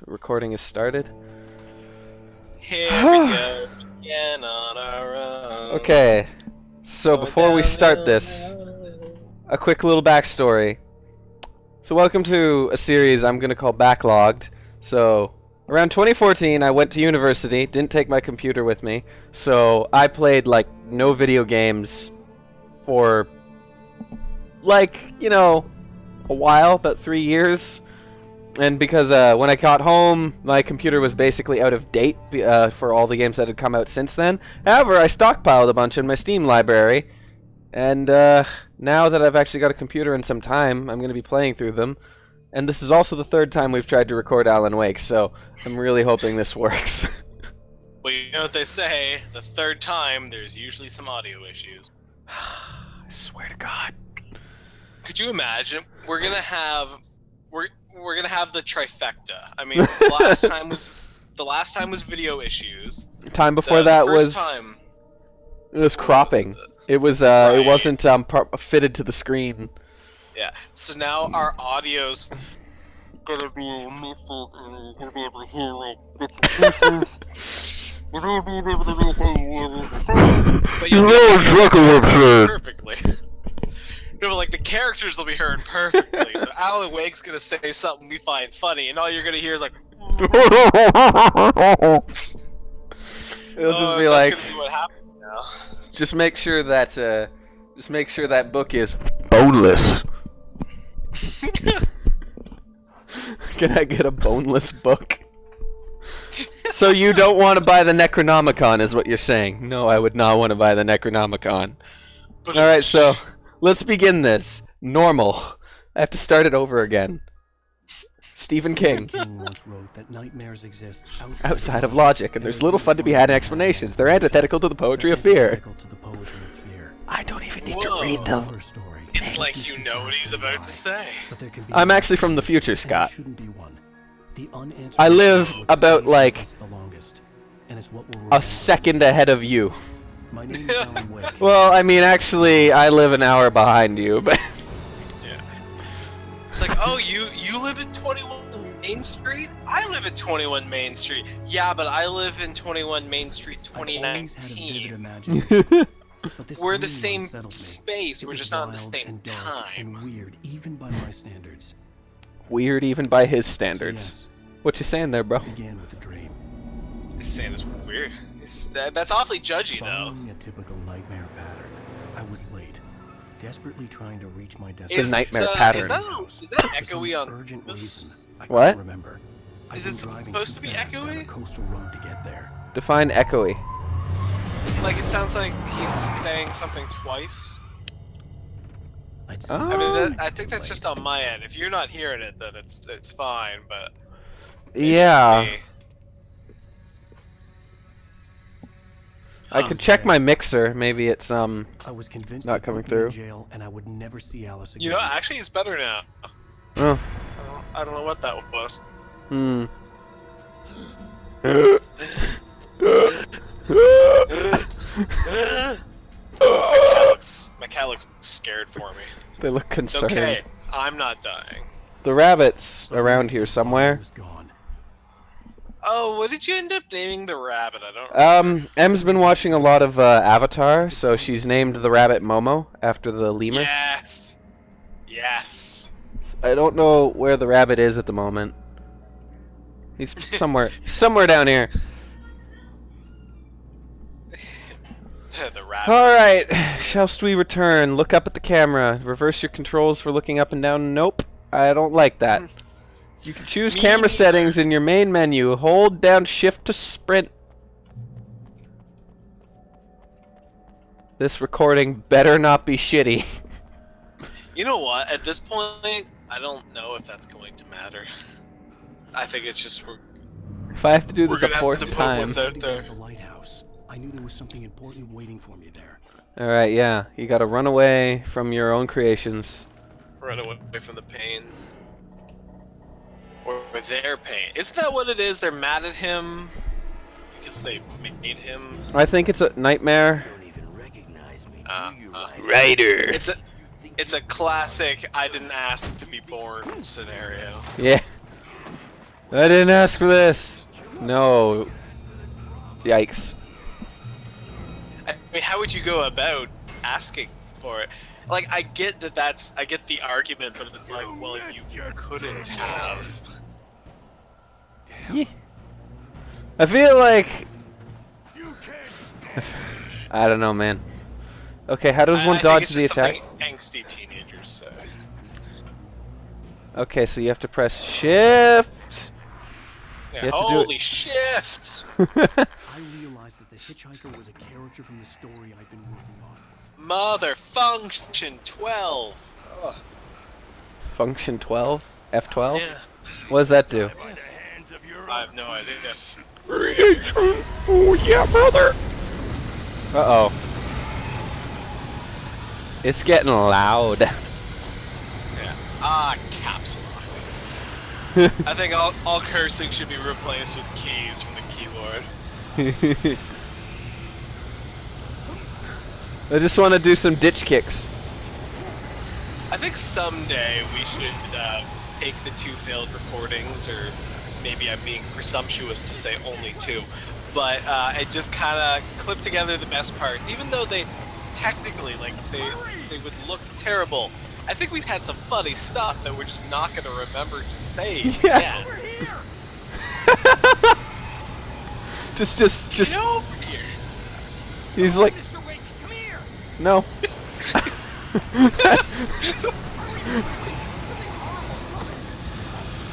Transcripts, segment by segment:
Recording is started. Here we go again on our own. Okay, so before we start this, a quick little backstory. So welcome to a series I'm going to call Backlogged. So around 2014 I went to university, didn't take my computer with me, so I played like no video games for like, you know, a while, about 3 years. And because when I got home, my computer was basically out of date for all the games that had come out since then. However, I stockpiled a bunch in my Steam library, and now that I've actually got a computer and some time, I'm going to be playing through them. And this is also the third time we've tried to record Allan Wake, so I'm really hoping this works. Well, you know what they say, the third time there's usually some audio issues. I swear to God. Could you imagine? We're gonna have the trifecta. I mean, the last time was video issues. The time before that was time, it was cropping. It was right. It wasn't fitted to the screen. Yeah. So now our audio's gonna be gonna be able to hear like bits and pieces. But you'll be able to hear perfectly. No, but like the characters will be heard perfectly. So Allan Wake's gonna say something we find funny, and all you're gonna hear is like. It'll just be like. That's gonna be what happens now. Just make sure that book is boneless. Can I get a boneless book? So you don't want to buy the Necronomicon, is what you're saying? No, I would not want to buy the Necronomicon. All right, so. Let's begin this. Normal. I have to start it over again. Stephen King. Once wrote that nightmares exist outside of logic, and there's little fun to be had in explanations. They're antithetical to the poetry of fear. I don't even need to read them. It's like you know what he's about to say. I'm actually from the future, Scott. I live about like a second ahead of you. My name is Allan Wake. Well, I mean, actually, I live an hour behind you, but... Yeah. It's like, oh, you live at 21 Main Street? I live at 21 Main Street. Yeah, but I live in 21 Main Street 2019. We're the same space, we're just not in the same time. And weird, even by my standards. Weird even by his standards. So yes, what you saying there, bro? began with a dream. He's saying it's weird. That's awfully judgy, though. Following a typical nightmare pattern, I was late, desperately trying to reach my The destination. nightmare pattern. Is that echoey on urgent this? reason, I What? can't remember. Is I've it been driving supposed too to be fast down echoey? a coastal road to get there. Define echoey. Like, it sounds like he's saying something twice. I'd Oh. I mean, I think that's just on my end. If you're not hearing it, then it's fine, but... Yeah. Hey. I could check my mixer. Maybe it's I was convinced not they'd coming put me in through. jail and I would never see Alice again. You know, actually, it's better now. Oh. I don't know what that was. Hmm. My cat looks scared for me. They look It's concerned. okay, I'm not dying. The rabbit's around here somewhere. Was gone. Oh, what did you end up naming the rabbit? I don't remember. Em's been watching a lot of Avatar, so she's named the rabbit Momo after the lemur. Yes! Yes! I don't know where the rabbit is at the moment. He's somewhere down here. The rabbit. Alright, shallst we return? Look up at the camera. Reverse your controls for looking up and down. Nope, I don't like that. You can choose Me camera neither. settings in your main menu. Hold down shift to sprint. This recording better not be shitty. You know what? At this point, I don't know if that's going to matter. I think it's just If I have to do this a gonna have fourth to put time. what's out there. The lighthouse. I knew there was something important waiting for me there. Alright, yeah. You gotta run away from your own creations. Run away from the pain. Or their pain. Isn't that what it is? They're mad at him because they made him. I think it's a nightmare. Don't even recognize me, Uh, do you, uh. Ryder? Ryder. It's a classic I didn't ask to be born scenario. Yeah. I didn't ask for this. No. Yikes. I mean, how would you go about asking for it? Like, I get that I get the argument, but it's like, well, you couldn't have. Yeah. I feel like... I don't know, man. Okay, how does one I dodge think it's the just attack? something angsty teenagers say. Okay, so you have to press shift. Yeah, You have to do it. holy shifts! I realized that the hitchhiker was a character from the story I'd been working on. Mother function 12. Ugh. Function 12? F12? Yeah, What does that do? I have no idea. Oh yeah, brother! Uh-oh. It's getting loud. Yeah. Caps lock. I think all cursing should be replaced with keys from the keyboard. I just want to do some ditch kicks. I think someday we should take the 2 failed recordings, or maybe I'm being presumptuous to say only 2, but and just kind of clip together the best parts, even though they technically, like, they would look terrible. I think we've had some funny stuff that we're just not going to remember to say. Yeah. Again. just. Get over here. He's like, Mr. Wake, come here! no.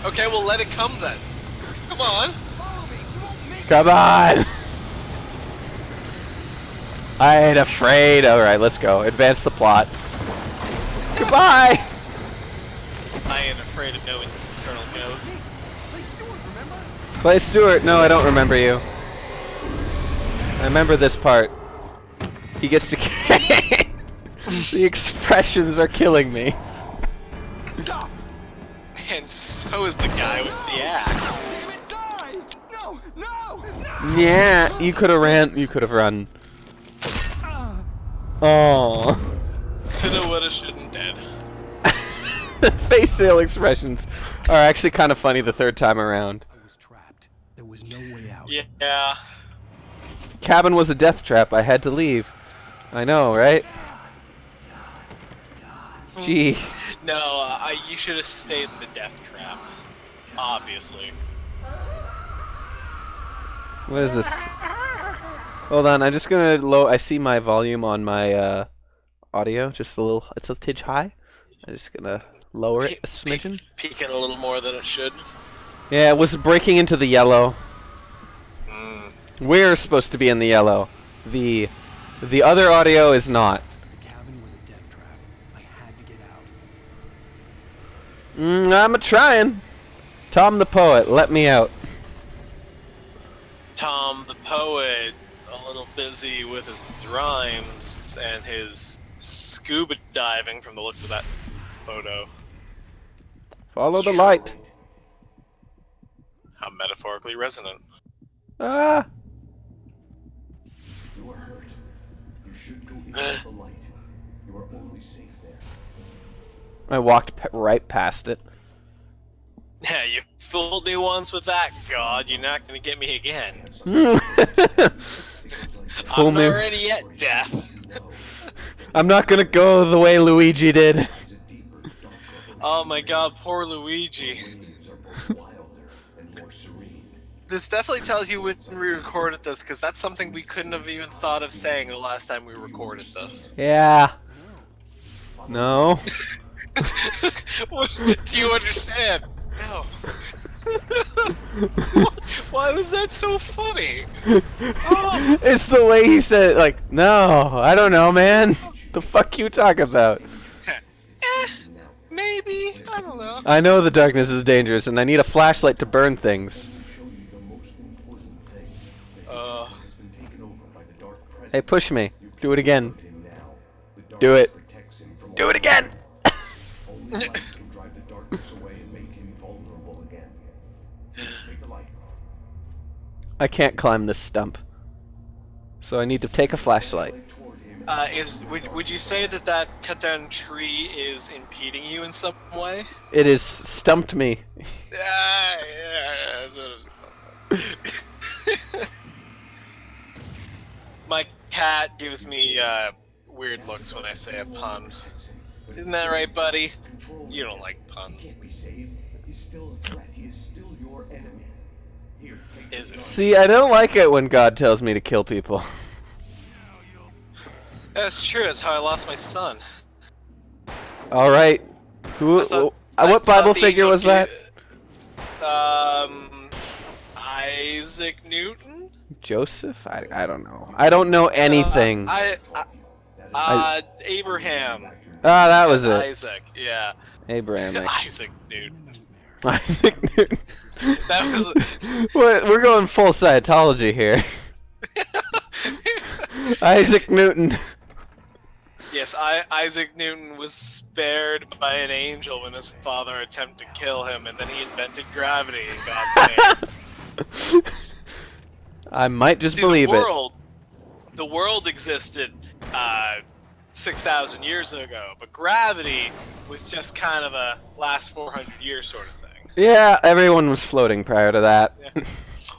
Okay, well, let it come then. Come on. Come on. I ain't afraid. All right, let's go. Advance the plot. Goodbye. I ain't afraid of no internal ghosts. Clay Stewart. No, I don't remember you. I remember this part. He gets to. The expressions are killing me. And so is the guy with the axe. No! No! Yeah, you could have ran. You could have run. Oh. Coulda, woulda, shoulda, dead. Facial expressions are actually kind of funny the third time around. I was trapped. There was no way out. Yeah. Cabin was a death trap. I had to leave. I know, right? Gee. No, you should have stayed in the death trap. Obviously. What is this? Hold on, I'm just gonna I see my volume on my audio, just a little. It's a tidge high. I'm just gonna lower it a smidgen. Peeking a little more than it should. Yeah, it was breaking into the yellow. We're supposed to be in the yellow. The other audio is not. The cabin was a death trap. I had to get out. I'm a-trying. Tom the poet, let me out. Tom the poet, a little busy with his rhymes and his scuba diving from the looks of that photo. Follow the light. How metaphorically resonant. Ah. You are hurt. You should go into the light. You are only safe there. I walked right past it. Yeah, you fooled me once with that, God. You're not gonna get me again. Fool I'm me. not ready yet, Death. I'm not gonna go the way Luigi did. Oh my God, poor Luigi. Waves are both wilder and more serene. This definitely tells you when we recorded this, because that's something we couldn't have even thought of saying the last time we recorded this. Yeah. No. Do you understand? No. Why was that so funny? Oh. It's the way he said it, like, no, I don't know, man. The fuck you talk about? Maybe. I don't know. I know the darkness is dangerous, and I need a flashlight to burn things. Show you the most important thing. The Uh. has been taken over by the dark presence. Hey, push me. Do it again. Him now. The Do darkness it. protects him from Do all it again! Only light can drive the darkness away and make him vulnerable again. Take the light. I can't climb this stump. So I need to take a flashlight. Toward him. Would you say that cut down tree is impeding you in some way? It has stumped me. knows what I'm saying. My cat gives me weird looks when I say a pun. Isn't that right, buddy? You don't like puns. Can't be saved. He's still a threat. He is still your enemy. Here, take Is it? See, I don't like it when God tells me to kill people. That's true. That's how I lost my son. All right. Who? What Bible figure was that? Isaac Newton. Joseph? I don't know. I don't know anything. Abraham. Ah, that was it. Isaac. Yeah. Abraham. Isaac Newton. Isaac Newton. That was. We're going full Scientology here. Isaac Newton. Yes, Isaac Newton was spared by an angel when his father attempted to kill him, and then he invented gravity in God's name. I might just See, believe the world existed 6,000 years ago, but gravity was just kind of a last 400 years sort of thing. Yeah, everyone was floating prior to that. Yeah.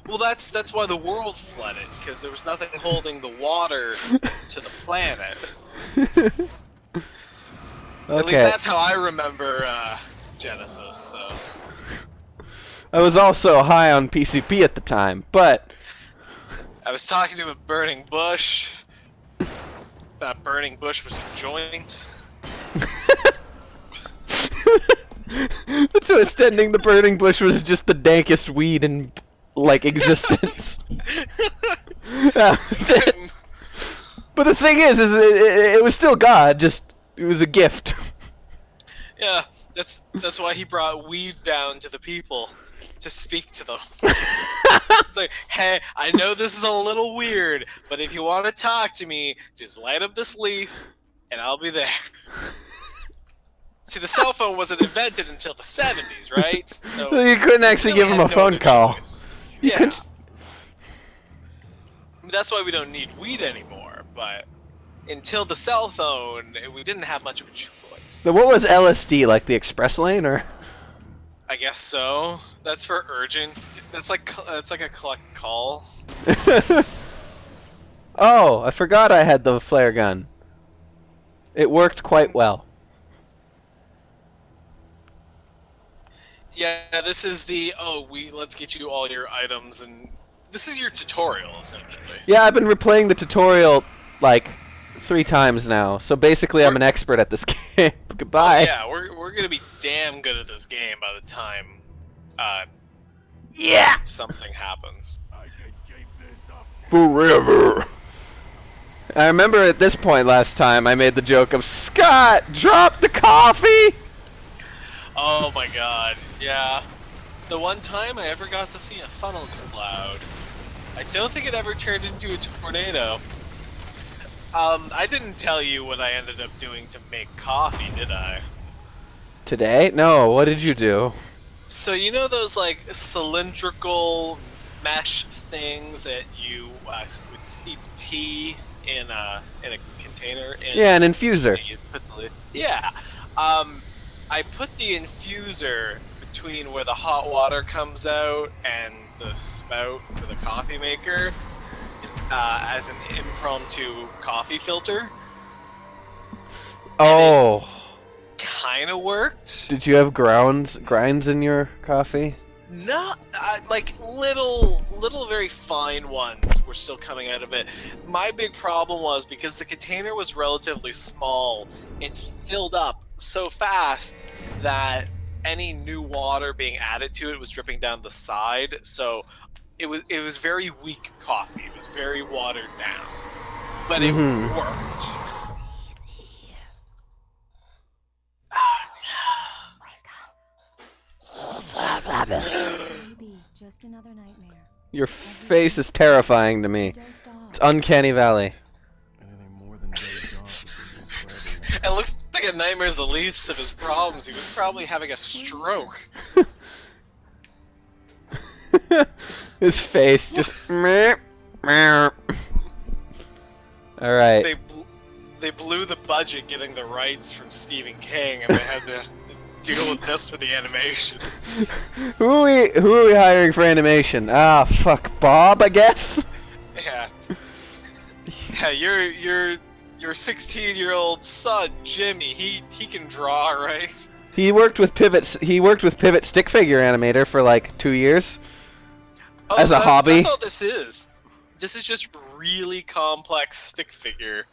Well, that's why the world flooded, because there was nothing holding the water to the planet. Okay. At least that's how I remember Genesis. So. I was also high on PCP at the time, but I was talking to a burning bush. That burning bush was a joint. to extending the burning bush was just the dankest weed in like existence. That was it. But the thing is it was still God. Just it was a gift. Yeah, that's why he brought weed down to the people to speak to them. It's like, hey, I know this is a little weird, but if you want to talk to me, just light up this leaf, and I'll be there. See, the cell phone wasn't invented until the 70s, right? So you couldn't actually give him a phone call. Yeah. That's why we don't need weed anymore, but until the cell phone, we didn't have much of a choice. Then what was LSD, like the express lane, or? I guess so. That's for urgent. That's like a collect call. Oh, I forgot I had the flare gun. It worked quite well. Yeah, this is the let's get you all your items, and this is your tutorial essentially. Yeah, I've been replaying the tutorial like 3 times now, so basically I'm an expert at this game. Goodbye. Oh, yeah, we're gonna be damn good at this game by the time something happens. Forever. I remember at this point last time I made the joke of Scott, drop the coffee. Oh my god, yeah. The one time I ever got to see a funnel cloud. I don't think it ever turned into a tornado. I didn't tell you what I ended up doing to make coffee, did I? Today? No, what did you do? So you know those like cylindrical mesh things that you would steep tea in a container? Yeah, an infuser. You put the, yeah. I put the infuser between where the hot water comes out and the spout for the coffee maker as an impromptu coffee filter. Oh. Kinda worked. Did you have grinds in your coffee? No, like little very fine ones were still coming out of it. My big problem was because the container was relatively small, it filled up so fast that any new water being added to it was dripping down the side. So it was very weak coffee. It was very watered down, but it worked. Maybe just another nightmare. Your face is terrifying to me. It's Uncanny Valley. Anything more than days off. It looks like a nightmare's the least of his problems. He was probably having a stroke. His face just. Alright. They blew the budget getting the rights from Stephen King, and they had to deal with this for the animation. Who are we hiring for animation? Ah, fuck, Bob, I guess. Yeah. Yeah, your 16-year-old son, Jimmy, he can draw, right? He worked with Pivot stick figure animator for like 2 years as a hobby. That's all this is. This is just really complex stick figure.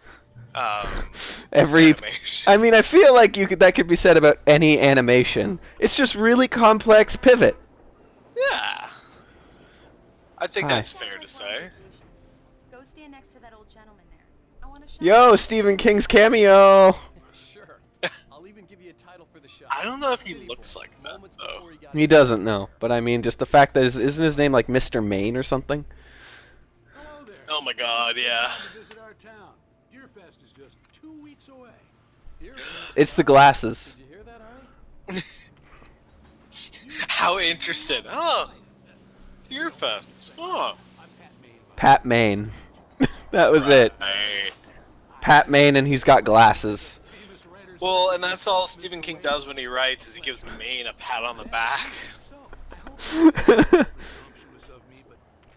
Animation. I mean, I feel like that could be said about any animation. It's just really complex pivot. Yeah. I think Hi. that's fair to say. Go stand next to that old gentleman there. I want to show Yo, Stephen King's cameo. Sure. I'll even give you a title for the shot. I don't know if he looks like that though. He doesn't know, but I mean, just the fact that isn't his name like Mr. Maine or something? Hello there. Oh my god, yeah. Visit our town. Deerfest is just 2 weeks away. Deerfest. It's the glasses. Did you hear that, Ari? How interested. Oh. Deerfest. Oh. I'm Pat Maine. Pat Maine. That was it. Hey. Pat Maine, and he's got glasses. Famous writers. Well, and that's all Stephen King does when he writes is he gives Maine a pat on the back. So, I hope it's presumptuous of me, but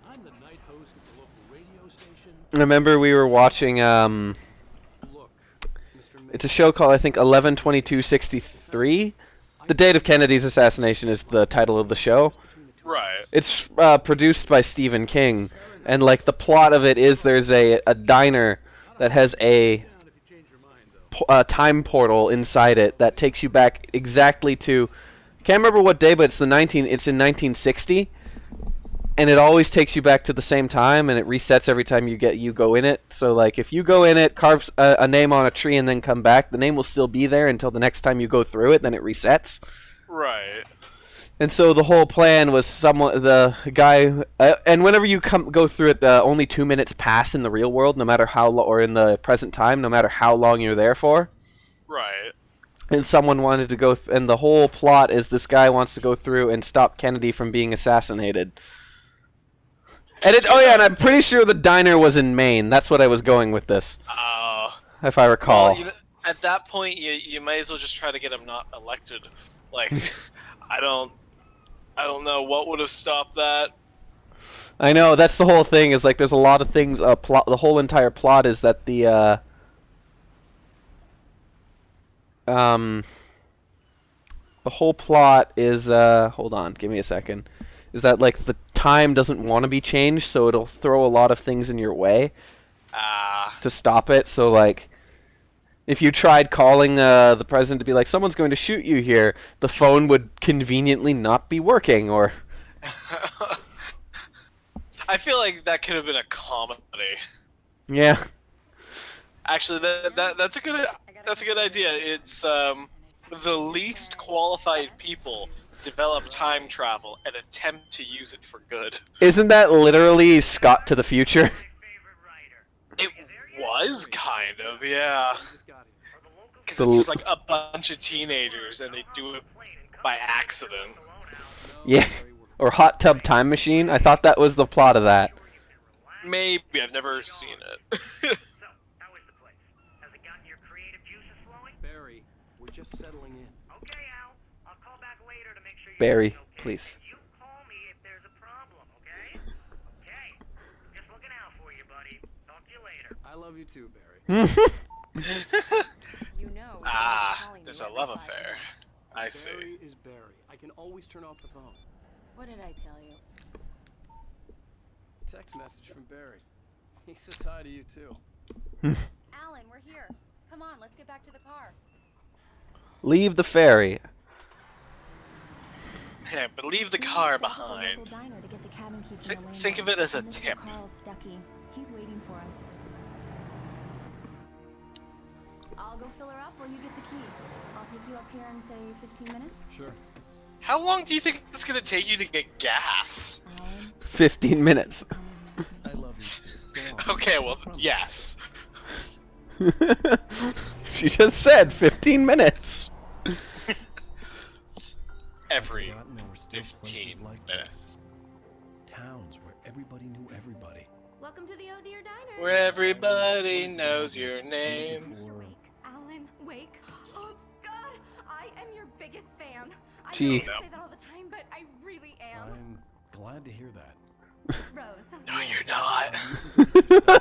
I'm the night host of the local radio station. Remember we were watching Look, Mr. Maine. it's a show called, I think, 11/22/63. The date of Kennedy's assassination is the title of the show. Right. It's produced by Stephen King, and like the plot of it is there's a diner that has a time portal inside it that takes you back exactly to, can't remember what day, but it's in 1960, and it always takes you back to the same time, and it resets every time you go in it. So like if you go in it, carve a name on a tree, and then come back, the name will still be there until the next time you go through it. Then it resets. Right. And so the whole plan was the guy, and whenever you go through it, only 2 minutes pass in the real world, no matter how or in the present time, no matter how long you're there for. Right. And someone wanted to go, and the whole plot is this guy wants to go through and stop Kennedy from being assassinated. And and I'm pretty sure the diner was in Maine. That's what I was going with this, if I recall. Well, at that point, you might as well just try to get him not elected. Like, I don't know what would have stopped that. I know, that's the whole thing, is like there's a lot of things, the whole entire plot is that the whole plot is, hold on, give me a second, is that like the time doesn't want to be changed, so it'll throw a lot of things in your way to stop it. So like, if you tried calling the president to be like, someone's going to shoot you here, the phone would conveniently not be working, or... I feel like that could have been a comedy. Yeah. Actually, that's a good idea. It's the least qualified people develop time travel and attempt to use it for good. Isn't that literally Scott to the Future? It was kind of, yeah. Because The it's just like a bunch of teenagers and they do it by accident. Yeah. Or Hot Tub Time Machine? I thought that was the plot of that. Maybe, I've never seen it. Barry, we're just settling in. Okay, Al. I'll call back later to make sure Barry, okay. please. You call me if there's a problem, okay? Okay. Just looking out for you, buddy. Talk to you later. I love you too, Barry. You know. There's a love affair. I see. Barry is Barry. I can always turn off the phone. What did I tell you? Text message from Barry. He says hi to you too. Alan, we're here. Come on, let's get back to the car. Leave the ferry. Yeah, but leave the car Let's go to the behind. local diner to get the cabin key from the Think of landlord. it as a Mr. tip. Carl Stuckey. He's waiting for us. I'll go fill her up while you get the key. I'll pick you up here in, say, 15 minutes. Sure. How long do you think it's gonna take you to get gas? Alan, 15 minutes. I love you too. Go on. Okay, well, yes. She just said 15 minutes. Every Forgotten there were still 15 places like minutes. this. Towns where everybody knew everybody. welcome to the Oh Dear Diner. Where everybody knows your name. Mr. Wake. Allan Wake. Oh, God. I am your biggest fan. I Gee. know I say that all the time, but I really am. I'm glad to hear that. Rose. No, you're not.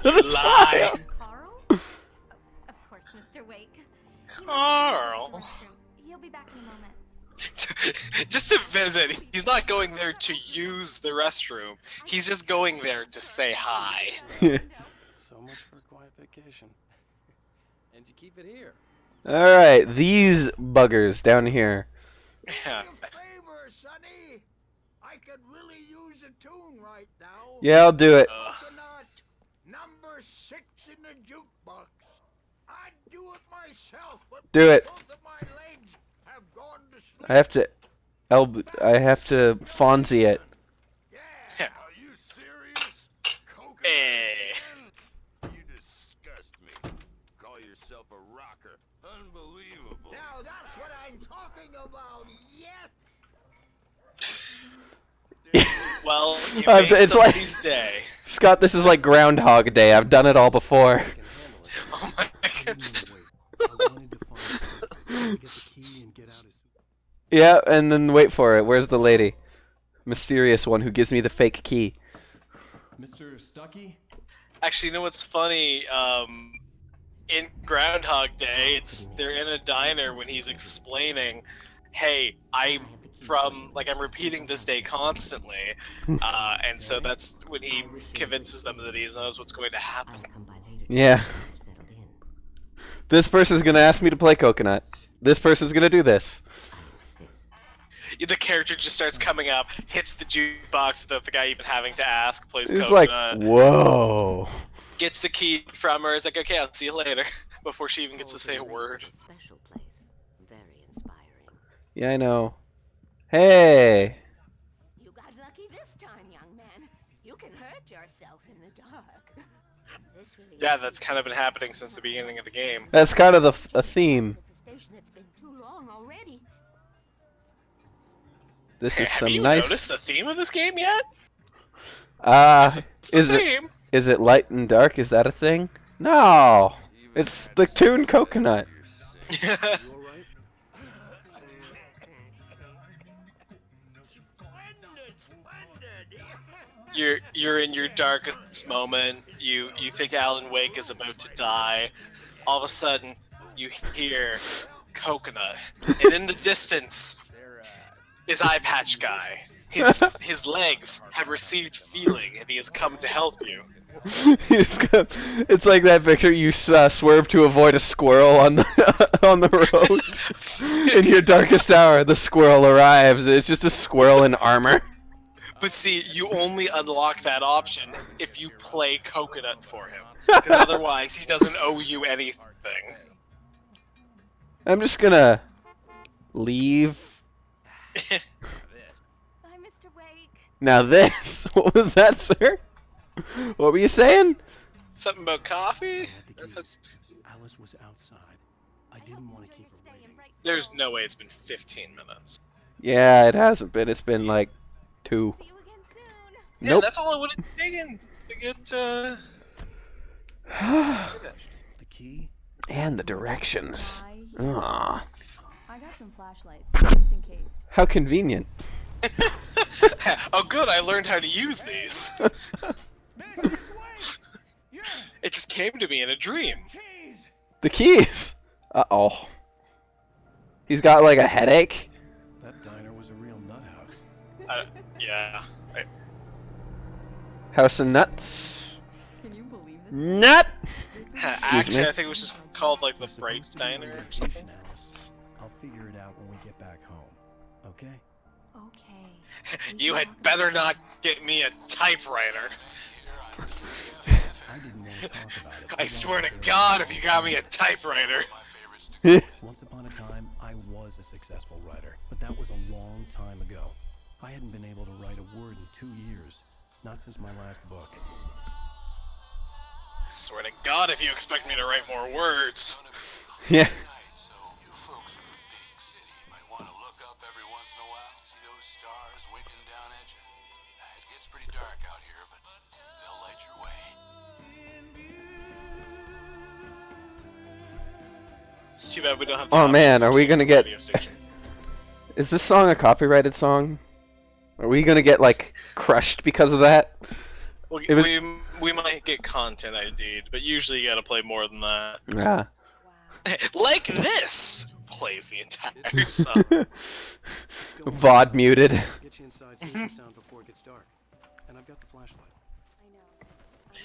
That's Lie. Carl? Of course, Mr. Wake. He must have Carl. gone to the restroom. He'll be back in a moment. Just to visit. He's not going there to use the restroom. He's just going there to say hi. So much for a quiet vacation. And you keep it here. Alright, these buggers down here. Yeah. Favor, Sonny. I could really use a tune right now. Yeah, I'll do it. Coconut, number 6 in the jukebox. I'd do it myself, but Do it. both of my legs have gone to sleep. I have to Fonzie it. Yeah. Are you serious? Coconut? Hey. You disgust me. Call yourself a rocker. Unbelievable. Now that's what I'm talking about. Yes. Well, you I've made it's like- somebody's day. Scott, this is like Groundhog Day. I've done it all before. Oh my god. I wanted to find something. Get the key and get out as soon. Yeah, and then wait for it. Where's the lady? Mysterious one who gives me the fake key. Mr. Stucky? Actually, you know what's funny? In Groundhog Day, they're in a diner when he's explaining, "Hey, I'm repeating this day constantly," and so that's when he convinces them that he knows what's going to happen. Yeah. This person's gonna ask me to play Coconut. This person's gonna do this. The character just starts coming up, hits the jukebox without the guy even having to ask, plays It's like, Coconut, whoa. gets the key from her, is like, "Okay, I'll see you later," before she even gets to say a word. Special place. Very inspiring. Yeah, I know. Hey. You got lucky this time, young man. You can hurt yourself in the dark. This really Yeah, that's kind of been happening since the beginning of the game. That's kind of a theme. at the station. It's been too long already. This is Have some you nice. noticed the theme of this game yet? It's the Is it theme. is it light and dark? Is that a thing? No. It's the tune Coconut. You alright? You're in your darkest moment. You think Allan Wake is about to die. All of a sudden, you hear Coconut, and in the distance is Eye Patch Guy. His legs have received feeling, and he has come to help you. It's like that picture you swerve to avoid a squirrel on the on the road. In your darkest hour, the squirrel arrives. It's just a squirrel in armor. But see, you only unlock that option if you play Coconut for him, because otherwise he doesn't owe you anything. I'm just gonna leave. Bye, Mr. Wake. Now this, what was that, sir? What were you saying? Something about coffee? I had the That's keys. Alice was outside. I didn't want to keep her waiting. There's no way it's been 15 minutes. Yeah, it hasn't been. It's been like 2. See you again soon. Yeah, Nope. that's all it would have taken to get, The key? And the directions. Bye. Aw, I got some flashlights, just in case. how convenient. Oh good, I learned how to use these. It just came to me in a dream. The keys. Uh-oh. He's got like a headache. That diner was a real nut house. Yeah. House of Nuts. Can you believe this? Nut. Actually, me? I think it was just called like the We're Bright supposed to be on Diner or vacation, something. Alice. I'll figure it out when we get back home. Okay? Okay. You had better not get me a typewriter. I didn't want to talk about it. I swear to God, if you got me a typewriter. Once upon a time, I was a successful writer, but that was a long time ago. I hadn't been able to write a word in 2 years, not since my last book. I swear to God, if you expect me to write more words. Yeah. It's too bad we don't have. Oh man, are we gonna get? radio station. Is this song a copyrighted song? Are we gonna get like crushed because of that? We, It was- we might get content ID'd, but usually you gotta play more than that. Yeah. Like this plays the entire song. VOD muted. Get you inside safe and sound before it gets dark. And I've got the flashlight.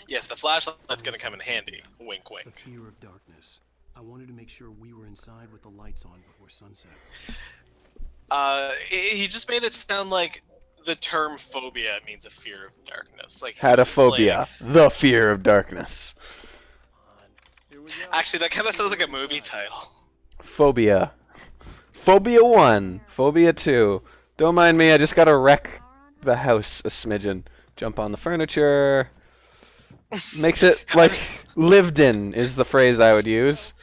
Yes, the flashlight's gonna come in handy. Wink, The wink. fear of darkness. I wanted to make sure we were inside with the lights on before sunset. He just made it sound like the term phobia means a fear of darkness. Like he was Hatophobia. The fear of darkness. explaining- Actually, that kind of sounds like a movie title. Phobia. Phobia 1. Phobia 2. Don't mind me, I just gotta wreck the house a smidgen. Jump on the furniture. Makes it, like, lived in is the phrase I would use.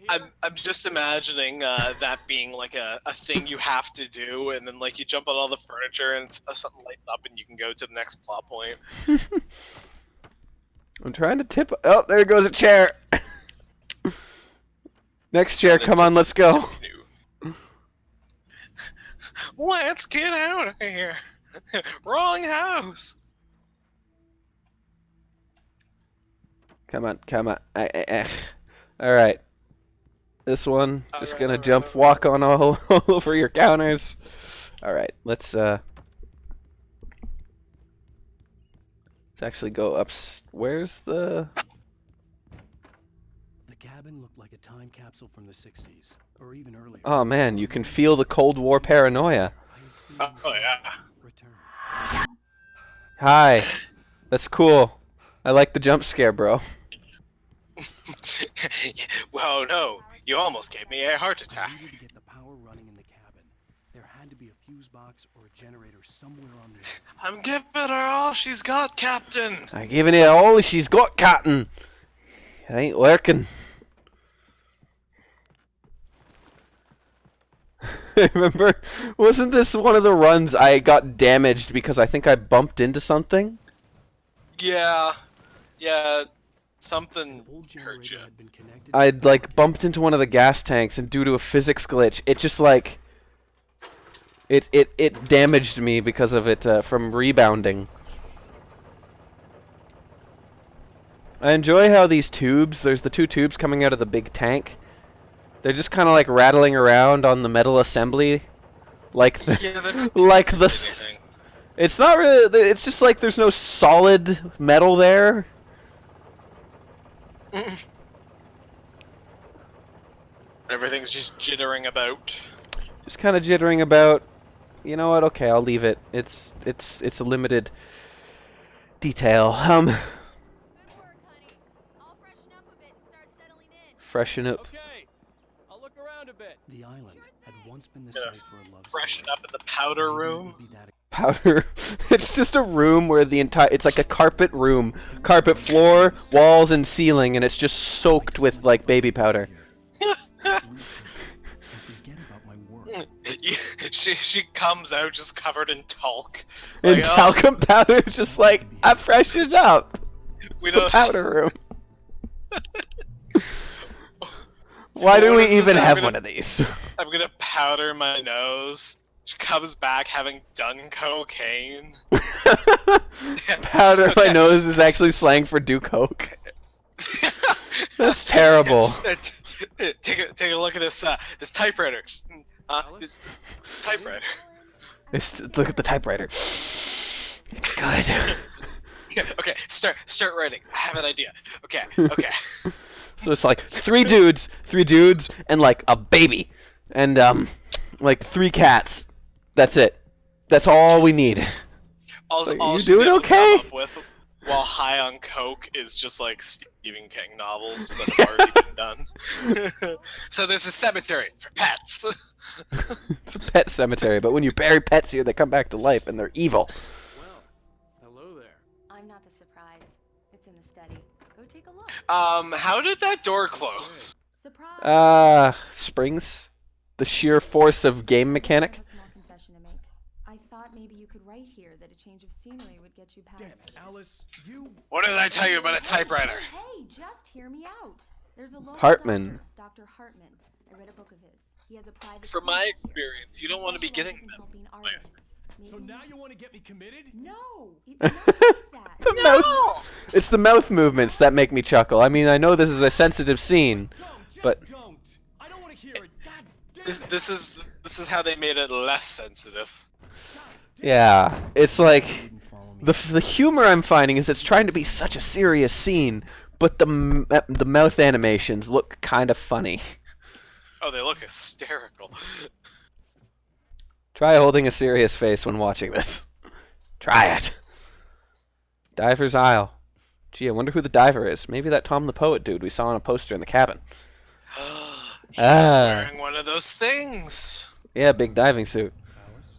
I'm just imagining that being like a thing you have to do, and then like you jump on all the furniture and something lights up, and you can go to the next plot point. I'm trying to tip. Oh, there goes a chair. Next chair, come on, let's go. Let's get out of here. Wrong house. Come on, come on. All right. This one, just gonna jump, walk on all over your counters. All right, let's actually go up. Where's the? The cabin looked like a time capsule from the 60s, or even earlier. Oh man, you can feel the Cold War paranoia. I had seen Oh yeah. return. Hi, that's cool. I like the jump scare, bro. Whoa, no. You almost gave me a heart I attack. needed to get the power running in the cabin. There had to be a fuse box or a generator somewhere on the island. I'm giving her all she's got, Captain. I giving it all she's got, Captain. It ain't working. Remember, wasn't this one of the runs I got damaged because I think I bumped into something? Yeah. Yeah. Something Old hurt generator you. had been connected. I'd like bumped into one of the gas tanks, and due to a physics glitch, it just like it damaged me because of it from rebounding. I enjoy how these tubes, there's the two tubes coming out of the big tank. They're just kind of like rattling around on the metal assembly, like the Yeah, they're not like doing the. anything. It's not really. It's just like there's no solid metal there. Everything's just jittering about. Just kind of jittering about. You know what? Okay, I'll leave it. It's a limited detail. Good work, honey. I'll freshen up a bit and start settling in. Freshen up. Okay, I'll look around a bit. The island had once been the Gonna site for a love Freshen story. up in the powder Maybe it room. would be that Powder. It's just a room where the entire. It's like a carpet room, carpet floor, walls, and ceiling, and it's just soaked with like baby powder. I forget about my work. She comes out just covered in talc. And Like, oh, talcum powder, just like I freshened up. we It's the don't. powder room. Why do What we is this? even I'm have gonna- one of these? I'm gonna powder my nose. She comes back having done cocaine. Powder my Okay. nose is actually slang for do coke. That's terrible. Take a look at this this typewriter. This typewriter. Look at the typewriter. It's good. Yeah, okay, start writing. I have an idea. Okay, okay. So it's like three dudes, and like a baby, and like 3 cats. That's it. That's all we need. All You she's doing able to okay? come up with while high on coke is just like Stephen King novels that have already been done. So there's a cemetery for pets. It's a pet cemetery, but when you bury pets here, they come back to life, and they're evil. Well, hello there. I'm not the surprise. It's in the study. Go take a look. How did that door close? Surprise! Springs. The sheer force of game I mechanic. have a small confession to make. I thought maybe you could write here that a change of scenery would get you Damn past. it, Alice, you. What did I tell you about a typewriter? Hey, just hear me out. There's a local Hartman. Dr. Hartman. I read a book of his. He has a private. From my experience, you don't want to be getting them. helping My artists. So now you want to get me committed? No, it's not like that. The mouth. It's the mouth movements that make me chuckle. I mean, I know this is a sensitive scene, but Don't. I don't want to hear it. God damn it. This is how they made it less sensitive. yeah, it's like the humor I'm finding is it's trying to be such a serious scene, but the mouth animations look kind of funny. Oh, they look hysterical. Try holding a serious face when watching this. Try it. Diver's Isle. Gee, I wonder who the diver is. Maybe that Tom the Poet dude we saw on a poster in the cabin. He was wearing one of those things. Yeah, big diving suit. Alice?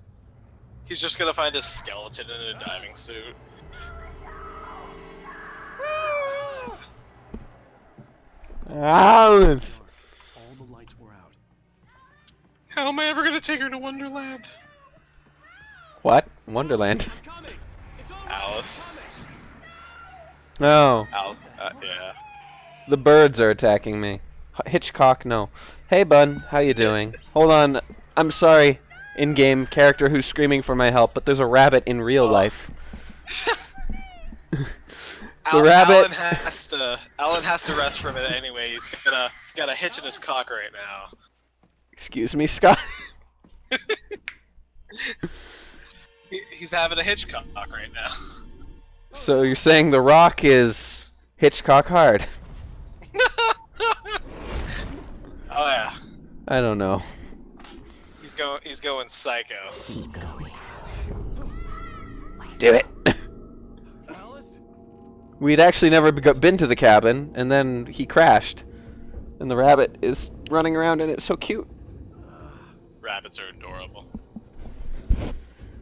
He's just gonna find a skeleton in a diving suit. Alice! All the lights were out. How am I ever gonna take her to Wonderland? What? Wonderland. I'm coming. It's all right. Alice. No. Yeah. The birds are attacking me. Hitchcock, no. Hey, bud. How you doing? Hold on. I'm sorry, in-game character who's screaming for my help, but there's a rabbit in real life. The rabbit. Allan has to rest for a minute anyway. He's got a hitch in his cock right now. Excuse me, Scott? He's having a Hitchcock right now. So you're saying The Rock is Hitchcock hard? Oh yeah. I don't know. He's going psycho. Do it. Alice? We'd actually never been to the cabin, and then he crashed. And the rabbit is running around, and it's so cute. Rabbits are adorable.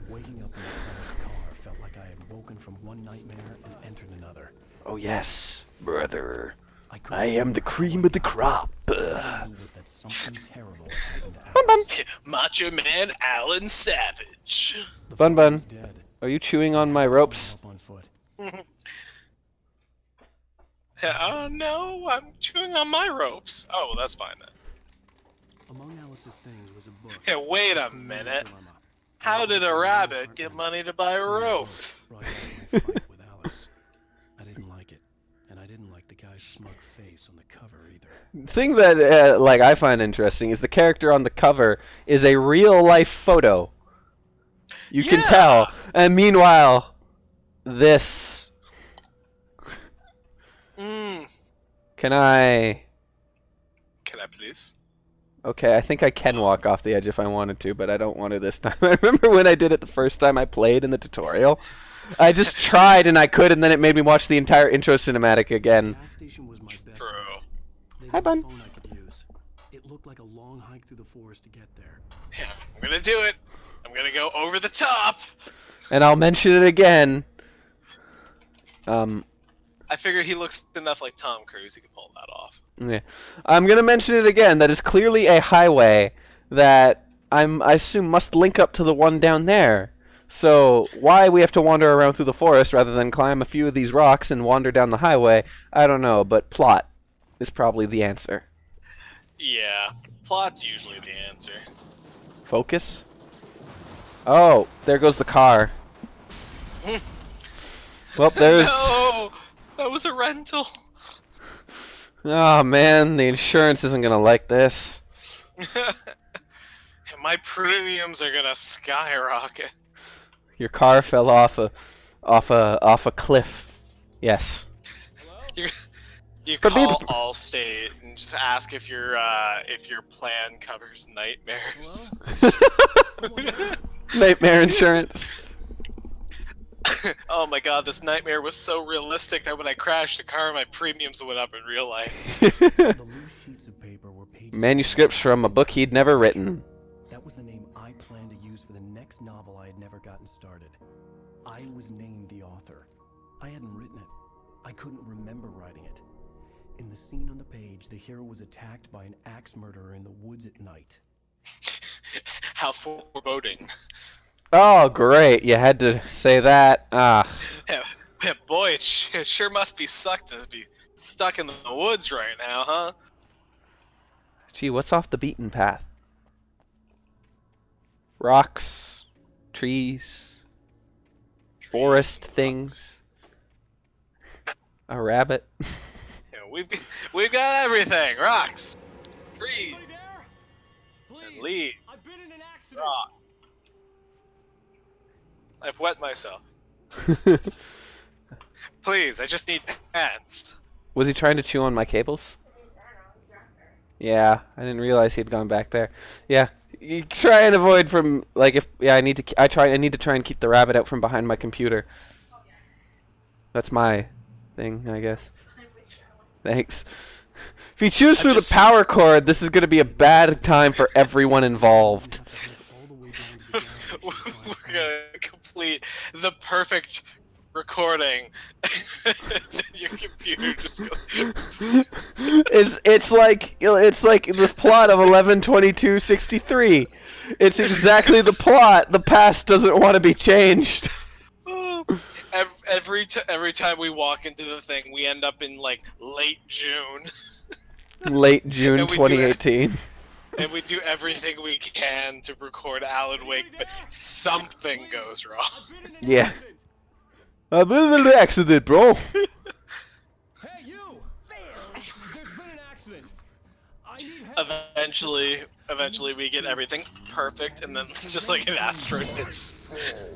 Waking up in the car felt like I had woken from one nightmare and entered another. Oh yes, brother. couldn't I am the cream of the crop. was that something terrible had happened to Alice. Macho Man Allan Savage. The Bun father Bun, was dead. are you chewing on my ropes? Up on foot. Oh no, I'm chewing on my ropes. Oh, well, that's fine then. Among Alice's things was a book. Hey, wait a minute. How did a rabbit get money to buy a rope? Brought out my fight with Alice. I didn't like it, and I didn't like the guy's smug face on the cover either. Thing that like I find interesting is the character on the cover is a real life photo. You can Yeah. tell. And meanwhile, this. Can I? Can I please? Okay, I think I can walk off the edge if I wanted to, but I don't want to this time. I remember when I did it the first time I played in the tutorial. I just tried and I could, and then it made me watch the entire intro cinematic again. The gas station was my best True. bet. They Hi, had a bud. phone I could use. It looked like a long hike through the forest to get there. Yeah, I'm gonna do it. I'm gonna go over the top. And I'll mention it again. I figure he looks enough like Tom Cruise, he can pull that off. Yeah. I'm gonna mention it again. That is clearly a highway that I assume must link up to the one down there. So why we have to wander around through the forest rather than climb a few of these rocks and wander down the highway, I don't know. But plot is probably the answer. Yeah, plot's usually the answer. Focus. Oh, there goes the car. Well, there's. No, that was a rental. Oh man, the insurance isn't gonna like this. My premiums are gonna skyrocket. Your car fell off a cliff. Yes. You But call Allstate and just ask if your plan covers nightmares. Nightmare insurance. Oh my god, this nightmare was so realistic that when I crashed the car, my premiums went up in real life. The loose sheets of paper were pages. Manuscripts from a book he'd never written. That was the name I planned to use for the next novel I had never gotten started. I was named the author. I hadn't written it. I couldn't remember writing it. In the scene on the page, the hero was attacked by an axe murderer in the woods at night. How foreboding. Oh, great. You had to say that. Ah. Yeah, boy, it sure must be sucked to be stuck in the woods right now, huh? Gee, what's off the beaten path? Rocks, trees, forest things, a rabbit. Yeah, we've got everything. Rocks, trees, Anybody there? Please. leaves, I've been in an accident. rock. I've wet myself. Please, I just need pants. Was he trying to chew on my cables? Yeah, I didn't realize he'd gone back there. Yeah, you try and avoid from like if I need to I need to try and keep the rabbit out from behind my computer. That's my thing, I guess. Thanks. If you choose through the power cord, this is going to be a bad time for everyone involved. We're gonna complete the perfect recording. Your computer just goes. It's like the plot of 11/22/63. It's exactly the plot. The past doesn't want to be changed. Every time we walk into the thing, we end up in like late June. Late June 2018. And we do everything we can to record Allan Wake, but something goes wrong. Yeah. I've been in an accident, bro. Hey, you! There's been an accident. I need help. Eventually we get everything perfect, and then just like an asteroid hits.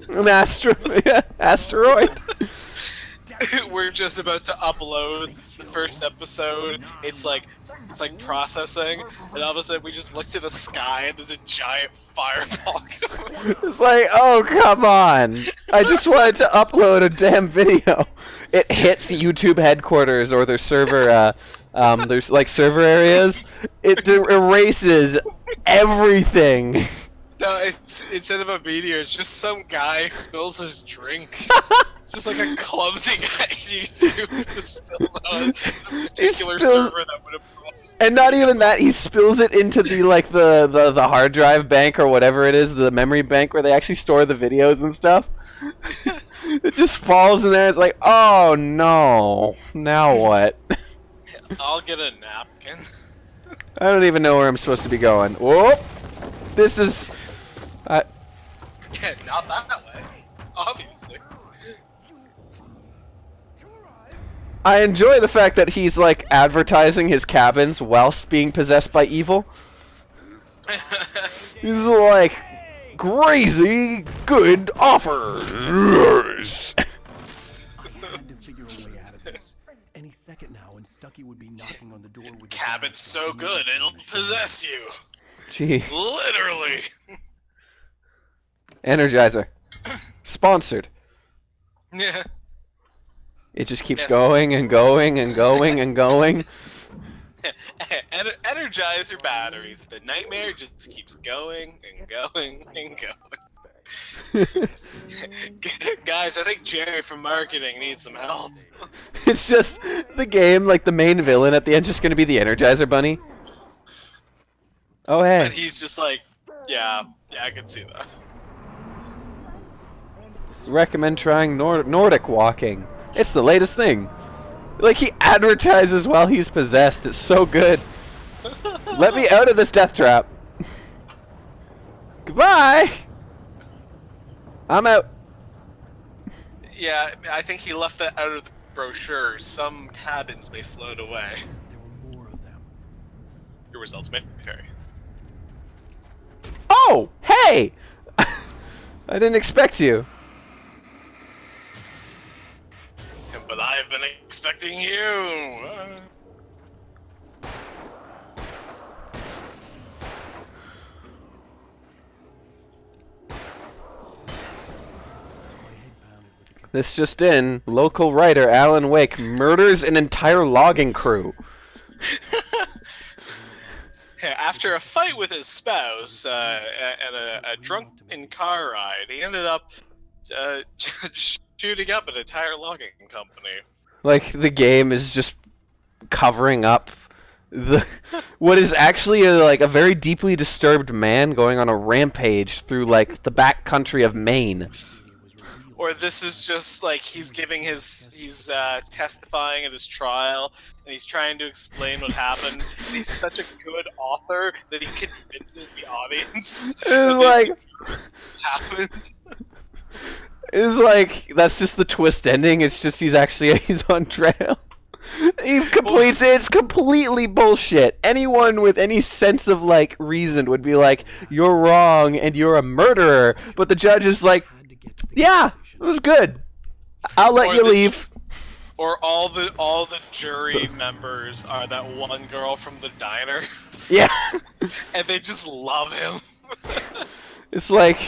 An asteroid. We're just about to upload the first episode. It's like processing, and all of a sudden we just look to the sky and there's a giant fireball. It's like, oh come on! I just wanted to upload a damn video. It hits YouTube headquarters or their server. There's like server areas. It erases everything. No, it's instead of a meteor, it's just some guy spills his drink. It's just like a clumsy guy on YouTube just spills on a particular server that would have processed. And not even that, he spills it into the hard drive bank or whatever it is, the memory bank where they actually store the videos and stuff. It just falls in there. It's like, oh no, now what? I'll get a napkin. I don't even know where I'm supposed to be going. Whoop! This is... Yeah, not that way. Obviously. I enjoy the fact that he's like advertising his cabins whilst being possessed by evil. He's like, crazy good offers. I had to figure a way out of this. Any second now, and Stucky would be knocking on the door with Cabin's so good, it'll possess you. Gee. Literally. Energizer. Sponsored. Yeah. It just keeps going and going and going and going. Energizer batteries. The nightmare just keeps going and going and going. Guys, I think Jerry from marketing needs some help. It's just the game, like the main villain at the end, just gonna be the Energizer Bunny. Oh hey. And he's just like, yeah, I can see that. Recommend trying Nordic walking. It's the latest thing. Like he advertises while he's possessed. It's so good. Let me out of this death trap. Goodbye. I'm out. Yeah, I think he left that out of the brochure. Some cabins may float away. There were more of them. Your results may vary. Oh, hey! I didn't expect you. But I've been expecting you. This just in, local writer Allan Wake murders an entire logging crew. After a fight with his spouse and a drunken car ride, he ended up shooting up an entire logging company. Like the game is just covering up the what is actually like a very deeply disturbed man going on a rampage through like the back country of Maine. Or this is just like he's testifying at his trial, and he's trying to explain what happened. And he's such a good author that he convinces the audience that happened. It's like that's just the twist ending. It's just he's on trial. He completes it. It's completely bullshit. Anyone with any sense of like reason would be like, "You're wrong and you're a murderer." But the judge is like, "Yeah, it was good. I'll let you leave." Or all the jury members are that one girl from the diner. Yeah. And they just love him. It's like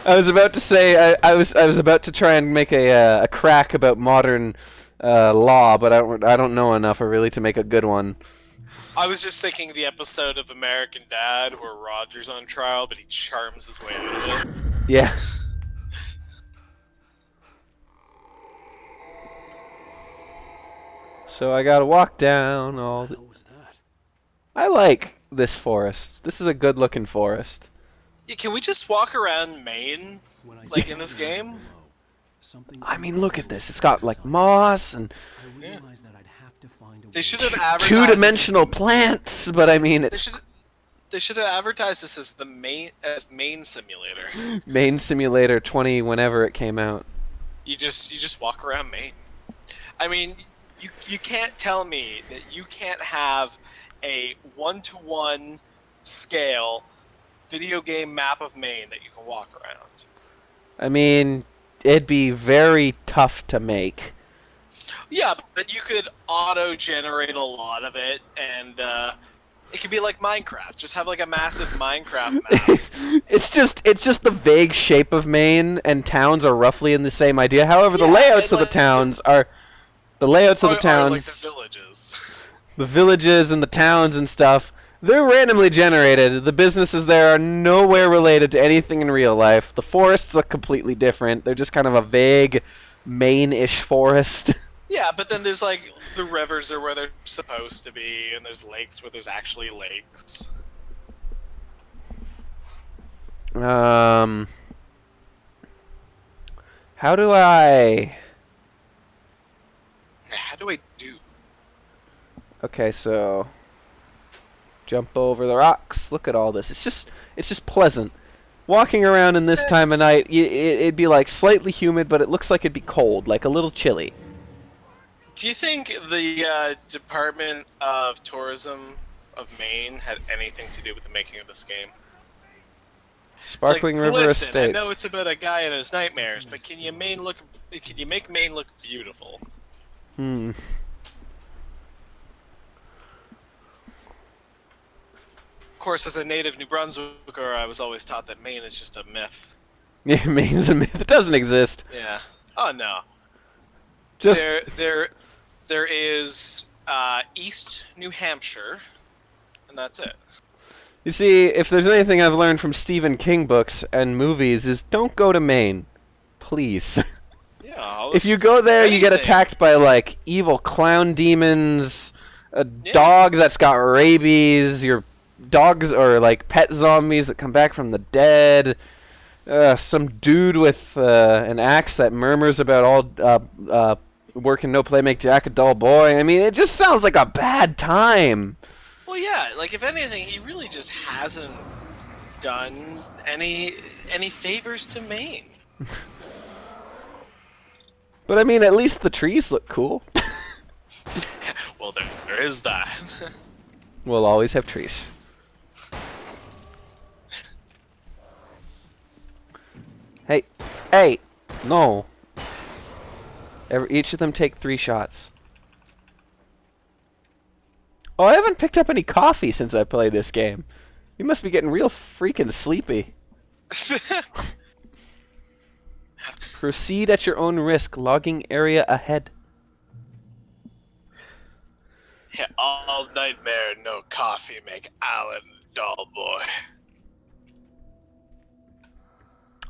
I was about to say I was about to try and make a crack about modern law, but I don't know enough really to make a good one. I was just thinking the episode of American Dad where Roger's on trial, but he charms his way out of it. Yeah. So I gotta walk down all the... I like this forest. This is a good looking forest. Yeah, can we just walk around Maine, like in this game? I mean, look at this. It's got like moss and They should have advertised two-dimensional plants, but I mean it's... They should have advertised this as Maine Simulator. Maine Simulator 20 whenever it came out. You just walk around Maine. I mean, you can't tell me that you can't have a 1-to-1 scale video game map of Maine that you can walk around. I mean, it'd be very tough to make. Yeah, but you could auto-generate a lot of it, and it could be like Minecraft. Just have like a massive Minecraft map. It's just the vague shape of Maine, and towns are roughly in the same idea. However, the layouts of the towns are like the villages. The villages and the towns and stuff, they're randomly generated. The businesses there are nowhere related to anything in real life. The forests look completely different. They're just kind of a vague Maine-ish forest. Yeah, but then there's like the rivers are where they're supposed to be, and there's lakes where there's actually lakes. How do I do? Okay, so jump over the rocks. Look at all this. It's just pleasant. Walking around in this time of night, it'd be like slightly humid, but it looks like it'd be cold, like a little chilly. Do you think the Department of Tourism of Maine had anything to do with the making of this game? Sparkling River Listen, Estates. I know it's about a guy and his nightmares, but can you make Maine look beautiful? Hmm. Of course, as a native New Brunswicker, I was always taught that Maine is just a myth. Yeah, Maine's a myth. It doesn't exist. Yeah. Oh no. Just there is East New Hampshire, and that's it. You see, if there's anything I've learned from Stephen King books and movies is don't go to Maine. Please. Yeah, if you go there, you get attacked by, like, evil clown demons, a dog that's got rabies, your dogs or, like, pet zombies that come back from the dead, some dude with an axe that murmurs about all working no play make Jack a dull boy. I mean, it just sounds like a bad time. Well, yeah, like, if anything, he really just hasn't done any favors to Maine. But I mean, at least the trees look cool. Well, there is that. We'll always have trees. Hey, no. Each of them take 3 shots. Oh, I haven't picked up any coffee since I played this game. You must be getting real freaking sleepy. Proceed at your own risk. Logging area ahead. Yeah, all nightmare, no coffee, make Allan a dull boy.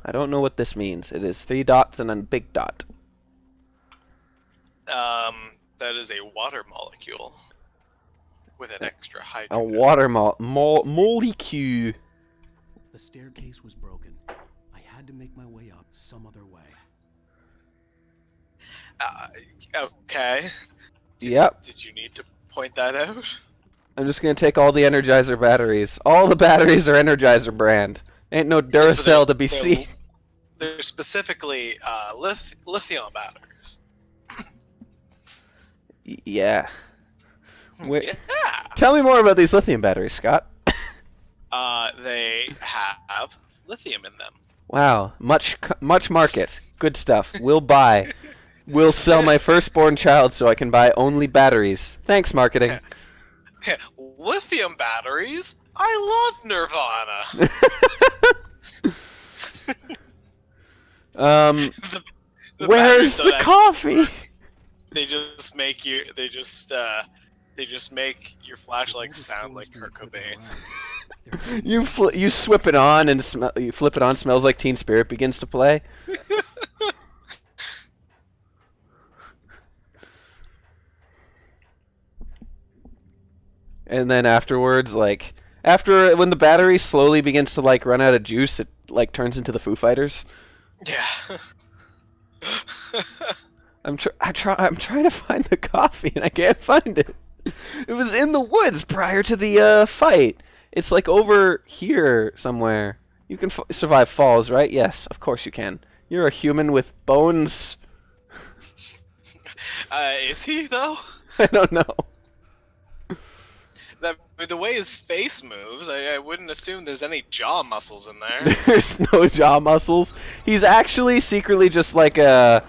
I don't know what this means. It is 3 dots and a big dot. That is a water molecule with an extra A hydrogen. water molecule. The staircase was broken. I had to make my way up some other way. Okay. Yep. Did you need to point that out? I'm just gonna take all the Energizer batteries. All the batteries are Energizer brand. Ain't no Yes, but Duracell to be they're- seen. They're specifically lithium batteries. Yeah. Wait, Yeah. tell me more about these lithium batteries, Scott. They have lithium in them. Wow, much market. Good stuff. We'll buy. We'll sell my firstborn child so I can buy only batteries. Thanks, marketing. Lithium batteries? I love Nirvana. The Where's batteries the don't coffee? They just make you. They just make your flashlight sound like Kurt Cobain. You swip it on and you flip it on. Smells like Teen Spirit begins to play. And then afterwards, like when the battery slowly begins to like run out of juice, it like turns into the Foo Fighters. Yeah. I'm trying to find the coffee and I can't find it. It was in the woods prior to the fight. It's like over here somewhere. You can survive falls, right? Yes, of course you can. You're a human with bones. Is he though? I don't know. The way his face moves, I wouldn't assume there's any jaw muscles in there. There's no jaw muscles. He's actually secretly just like a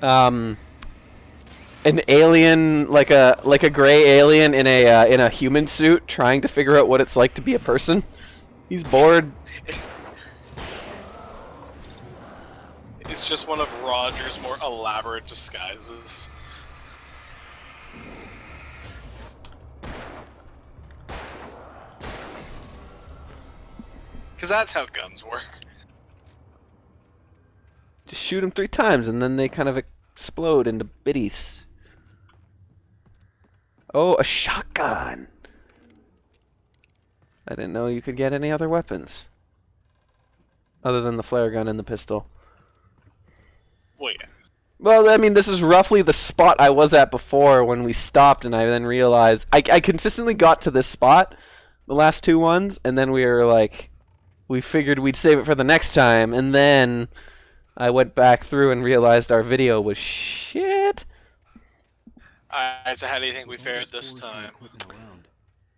an alien, like a gray alien in a human suit, trying to figure out what it's like to be a person. He's bored. It's just one of Roger's more elaborate disguises. Because that's how guns work. Just shoot them 3 times and then they kind of explode into bitties. Oh, a shotgun! I didn't know you could get any other weapons. Other than the flare gun and the pistol. Well, yeah. Well, I mean, this is roughly the spot I was at before when we stopped, and I then realized... I consistently got to this spot, the last 2 ones, and then we were like... We figured we'd save it for the next time, and then I went back through and realized our video was shit. Alright, so how do you think we fared this time?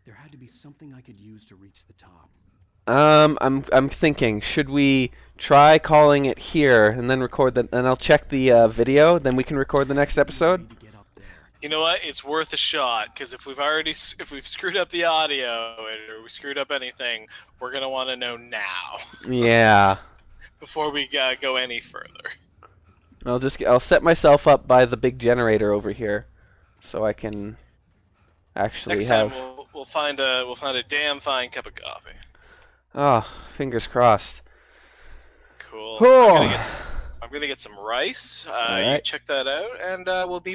There had to be something I could use to reach the top. I'm thinking, should we try calling it here and then record that? And I'll check the video. Then we can record the next episode. You know what? It's worth a shot because if we've screwed up the audio or we screwed up anything, we're gonna want to know now. Yeah. Before we go any further. I'll set myself up by the big generator over here, so I can actually Next have. time we'll find a damn fine cup of coffee. Oh, fingers crossed. Cool. Oh. I'm gonna get some rice. You Alright. check that out, and we'll be